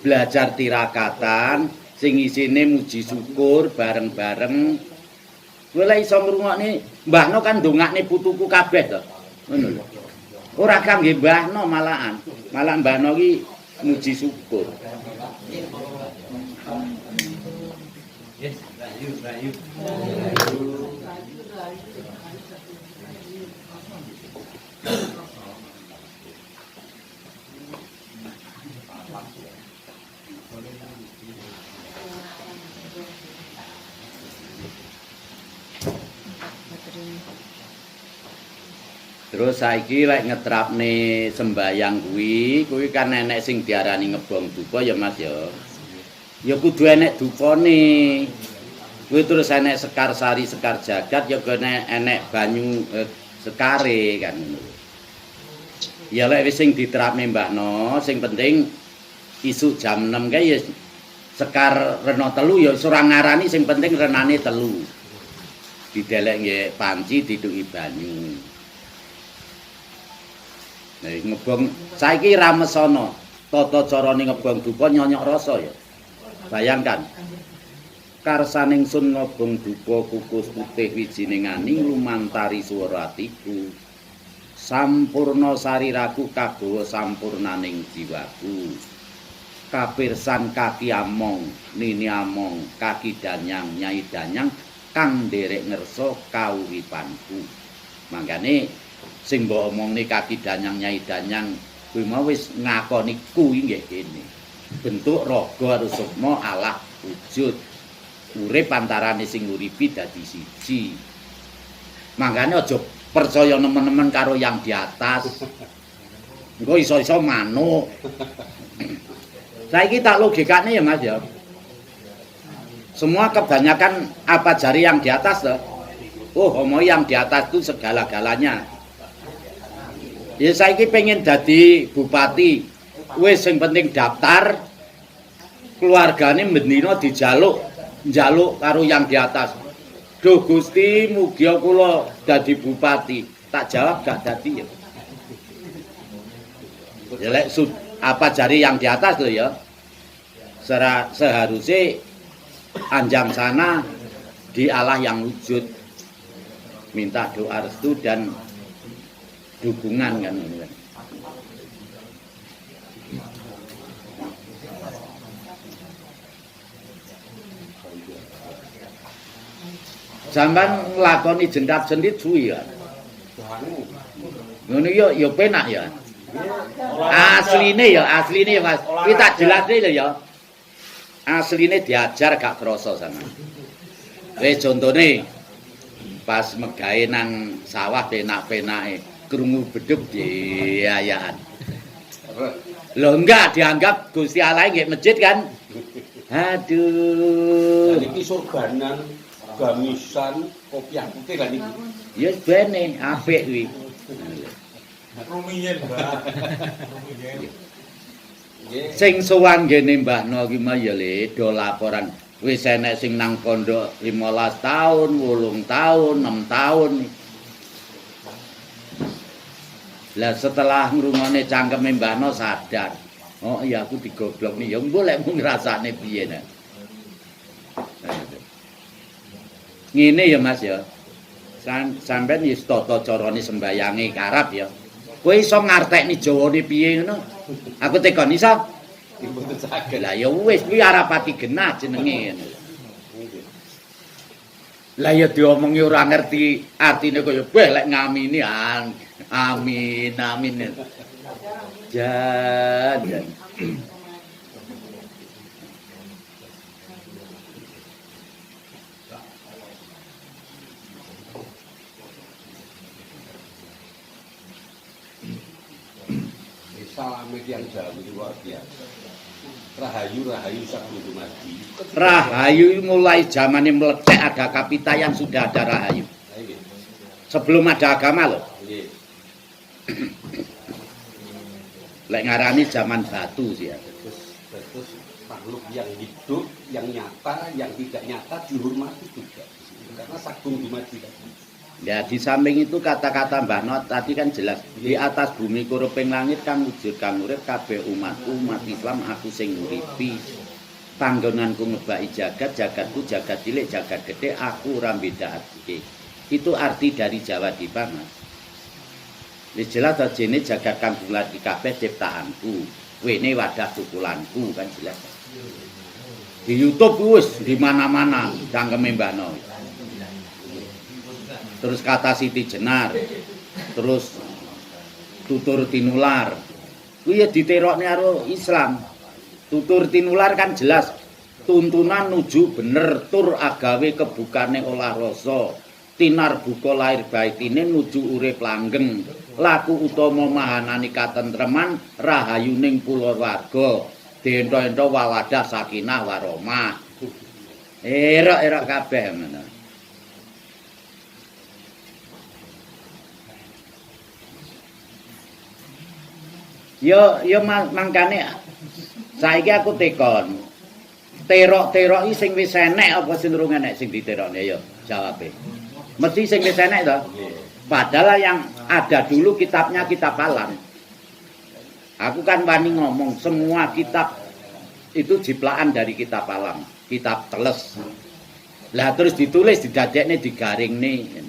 belajar tirakatan sing isine muji syukur bareng-bareng. Kowe lek iso ngrungokne mbahno kan ndongakne putuku kabeh to. Ngono lho. Ora kangge mbahno malahan. Malah mbahno ki muji syukur. Yes, rayu. Terus saiki lek ngetrapne sembayang kuwi kan enek sing diarani ngebong duka ya Mas ya. Ya kudu enek dukane. Kuwi terus enek sekar sari sekar jagat ya enek banyu sekare kan. Ya lek wis sing diterapne Mbakno, sing penting isuk jam 6 kae ya sekar rena telu ya ora ngarani sing penting renane telu. Didelek nggih panci diduki banyu. Nah, ngebong saiki ra mesana tata carane ngebong duka nyonyok rasa ya. Bayangkan. Karsaning sun ngebong duka kukus putih wijine ngani lumantari swara atiku. Sampurna sariraku kagawa sampurnaning jiwaku. Kapirsan kaki among, nini among, kaki danyang, nyai danyang kang nderek ngersa kauripanku. Mangkane sing mbok omongne kaki danyang nyai danyang kuwi mau wis ngakoni kuwi nggih kene. Bentuk raga rusukma Allah wujud. Urip antarane sing nguripi dadi siji. Mangkane aja percaya nemen-nemen karo yang di atas. Engko iso-iso manuk. Saiki tak logikane ya Mas ya. Semua kebanyakan apa jari yang di atas loh. Oh, homo yang di atas itu segala-galanya. Ya saiki pengen dadi bupati, wis sing penting daftar, keluargane mendino dijaluk, njaluk karo yang di atas. Duh Gusti, mugi kula dadi bupati. Tak jawab gak dadi ya. Ya lek apa jari yang di atas loh ya. Seharusnya anjang sana di Allah yang wujud. Minta doa restu dan dukungan kan. Sampeyan nglakoni jendap-jendit suwi ya. Ngono yo penak ya. Asline ya Mas. Iki tak jelasne lho ya. Asline diajar gak krasa sama. Wis contone pas megawe nang sawah penak-penake krungu bedhug diayaan. Lho enggak dianggap Gusti Allah nggih masjid kan. Aduh. Iki sorbanan, gamisan, kopiah putih lah niki. Ya bene apik kuwi. Rumiyin, Mbak. Rumiyin. Sing sowan ngene Mbahno ki mah ya le do laporan wis enek sing nang pondok 15 tahun, 8 tahun, 6 tahun. Lah setelah ngrungokne cangkeme Mbahno sadar. Oh iya aku digoblok nih, ya boleh mung ngrasakne piye nah. Ngene ya Mas ya. Sampeyan wis tata carane sembayange karep ya. Kowe iso ngartekni Jawane piye ngono? Aku tekon iso. Mboten saged. Lah ya wis kuwi arapati genah jenenge. Lah ya diomongi ora ngerti artine kaya beh lek ngamini amin amin. Jan. Salame yang jauh luar biasa. Rahayu sabtu mati. Rahayu mulai zamannya meletek ada kapitayan sudah ada Rahayu. Sebelum ada agama loh. Lek ngarani zaman batu sih ya. Terus makhluk yang hidup, yang nyata, yang tidak nyata dihormati juga. Karena sagung dimaji tadi. Ya di samping itu kata-kata Mbah Not tadi kan jelas di atas bumi kuruping langit kang wujud kang urip kabeh umat Islam aku sing nguripi panggonanku ngebaki jagatku jagat cilik jagat gede aku ora mbedakake. Itu arti dari Jawa Dipa Mas. Wis jelas jene jagat kang bulati kabeh ciptaanku wene wadah tukulanku kan jelas. Di YouTube wis di mana-mana cangkeme Mbah Not. Terus kata Siti Jenar, terus tutur tinular, kuwi ya diterokne karo Islam. Tutur tinular kan jelas tuntunan nuju bener tur agawe kebukane olah rasa, tinar buka lahir batine nuju urip langgeng, laku utama mahanani katentreman rahayuning pulo warga, dento-ento wawadah sakinah warahmah. Erok-erok kabeh ngono. Yo mangkane saiki aku tekon. Terok-terok iki sing wis enek apa sing durung enek sing diterokne ya jawabe. Mesti sing wis enek to. Padahal yang ada dulu kitabnya kitab alam. Aku kan wani ngomong semua kitab itu jiplaan dari kitab alam, kitab teles. Lah terus ditulis didadekne digaringne.